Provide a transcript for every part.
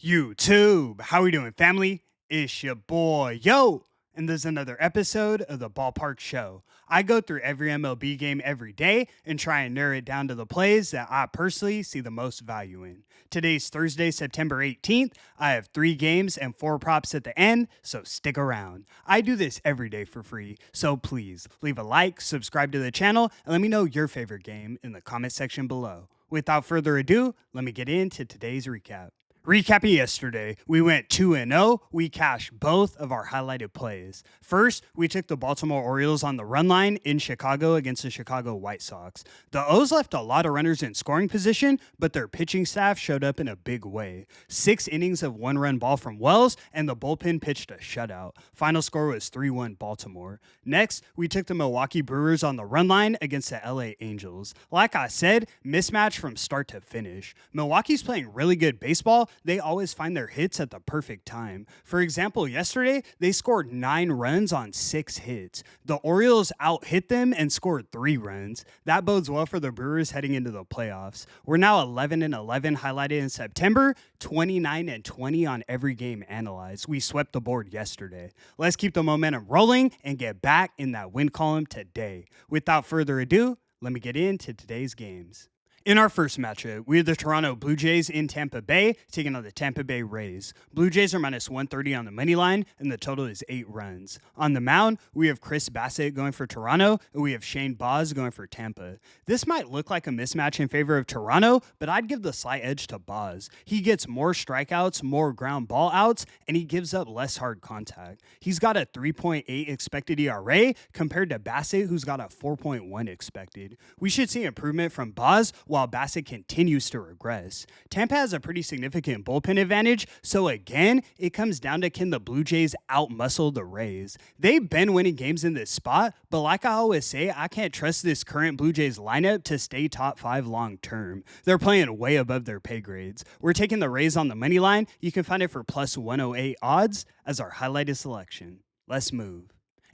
YouTube, how we doing, family? It's your boy, yo! And there's another episode of the Ballpark Show. I go through every MLB game every day and try and narrow it down to the plays that I personally see the most value in. Today's Thursday, September 18th. I have 3 games and 4 props at the end, so stick around. I do this every day for free, so please leave a like, subscribe to the channel, and let me know your favorite game in the comment section below. Without further ado, let me get into today's recap. Recapping yesterday, we went 2-0. We cashed both of our highlighted plays. First, we took the Baltimore Orioles on the run line in Chicago against the Chicago White Sox. The O's left a lot of runners in scoring position, but their pitching staff showed up in a big way. 6 innings of 1-run ball from Wells, and the bullpen pitched a shutout. Final score was 3-1 Baltimore. Next, we took the Milwaukee Brewers on the run line against the LA Angels. Like I said, mismatch from start to finish. Milwaukee's playing really good baseball. They always find their hits at the perfect time. For example, yesterday, they scored 9 runs on 6 hits. The Orioles out-hit them and scored 3 runs. That bodes well for the Brewers heading into the playoffs. We're now 11-11 highlighted in September, 29-20 on every game analyzed. We swept the board yesterday. Let's keep the momentum rolling and get back in that win column today. Without further ado, let me get into today's games. In our first matchup, we have the Toronto Blue Jays in Tampa Bay taking on the Tampa Bay Rays. Blue Jays are minus 130 on the money line, and the total is 8 runs. On the mound, we have Chris Bassett going for Toronto, and we have Shane Baz going for Tampa. This might look like a mismatch in favor of Toronto, but I'd give the slight edge to Baz. He gets more strikeouts, more ground ball outs, and he gives up less hard contact. He's got a 3.8 expected ERA compared to Bassett, who's got a 4.1 expected. We should see improvement from Baz, while Bassett continues to regress. Tampa has a pretty significant bullpen advantage, so again, it comes down to can the Blue Jays outmuscle the Rays. They've been winning games in this spot, but like I always say, I can't trust this current Blue Jays lineup to stay top 5 long term. They're playing way above their pay grades. We're taking the Rays on the money line. You can find it for plus 108 odds as our highlighted selection. Let's move.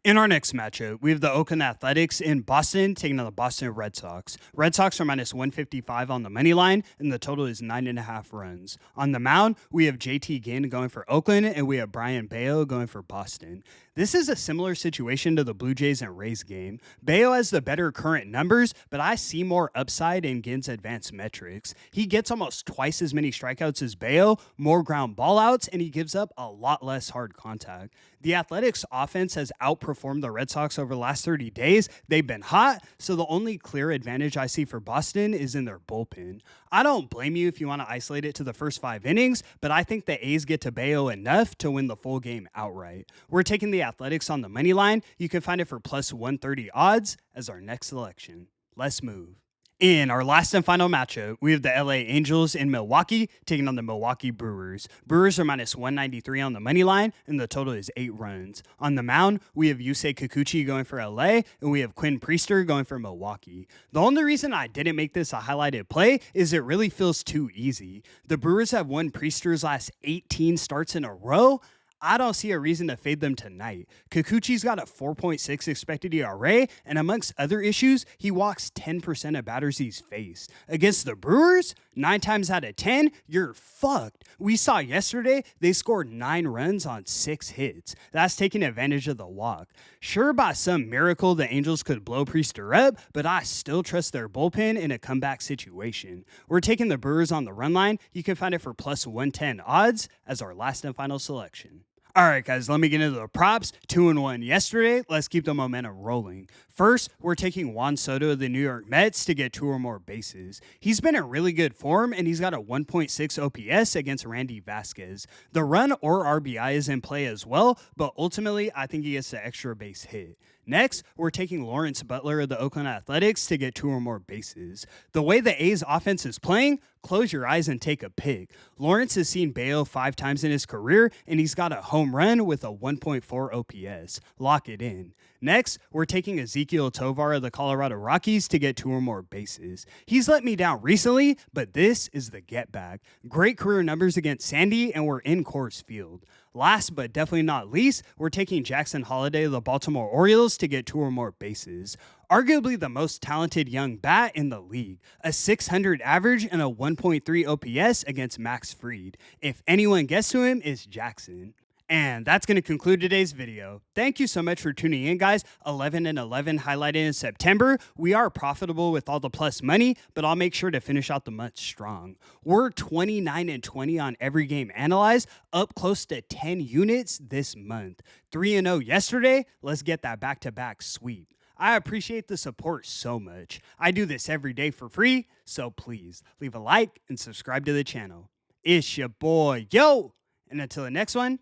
In our next matchup, we have the Oakland Athletics in Boston taking on the Boston Red Sox. Red Sox are minus 155 on the money line, and the total is 9.5 runs. On the mound, we have JT Ginn going for Oakland, and we have Brian Bayo going for Boston. This is a similar situation to the Blue Jays and Rays game. Bayo has the better current numbers, but I see more upside in Ginn's advanced metrics. He gets almost twice as many strikeouts as Bayo, more ground ball outs, and he gives up a lot less hard contact. The Athletics offense has outperformed the Red Sox over the last 30 days. They've been hot, so the only clear advantage I see for Boston is in their bullpen. I don't blame you if you want to isolate it to the first 5 innings, but I think the A's get to Bayo enough to win the full game outright. We're taking the Athletics on the money line. You can find it for plus 130 odds as our next selection. Let's move. In our last and final matchup, we have the LA Angels in Milwaukee taking on the Milwaukee Brewers. Brewers are minus 193 on the money line, and the total is 8 runs. On the mound, we have Yusei Kikuchi going for LA, and we have Quinn Priester going for Milwaukee. The only reason I didn't make this a highlighted play is it really feels too easy. The Brewers have won Priester's last 18 starts in a row. I don't see a reason to fade them tonight. Kikuchi's got a 4.6 expected ERA, and amongst other issues, he walks 10% of batters he's faced. Against the Brewers, 9 times out of 10, you're fucked. We saw yesterday they scored 9 runs on 6 hits. That's taking advantage of the walk. Sure, by some miracle, the Angels could blow Priester up, but I still trust their bullpen in a comeback situation. We're taking the Brewers on the run line. You can find it for plus 110 odds as our last and final selection. All right, guys, let me get into the props. 2-1 yesterday. Let's keep the momentum rolling. First, we're taking Juan Soto of the New York Mets to get 2 or more bases. He's been in really good form, and he's got a 1.6 OPS against Randy Vasquez. The run or RBI is in play as well, but ultimately, I think he gets the extra base hit. Next, we're taking Lawrence Butler of the Oakland Athletics to get 2 or more bases. The way the A's offense is playing, close your eyes and take a pick. Lawrence has seen Bayo 5 times in his career, and he's got a home run with a 1.4 OPS. Lock it in. Next, we're taking Ezequiel Tovar of the Colorado Rockies to get 2 or more bases. He's let me down recently, but this is the get back. Great career numbers against Sandy, and we're in Coors Field. Last but definitely not least, we're taking Jackson Holliday of the Baltimore Orioles to get 2 or more bases. Arguably the most talented young bat in the league, a 600 average and a 1.3 OPS against Max Fried. If anyone gets to him, it's Jackson. And that's going to conclude today's video. Thank you so much for tuning in, guys. 11 and 11 highlighted in September. We are profitable with all the plus money, but I'll make sure to finish out the month strong. We're 29 and 20 on every game analyzed, up close to 10 units this month. 3 and 0 yesterday. Let's get that back-to-back sweep. I appreciate the support so much. I do this every day for free, so please leave a like and subscribe to the channel. It's your boy, yo! And until the next one,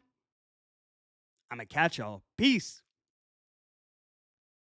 I'm going to catch y'all. Peace.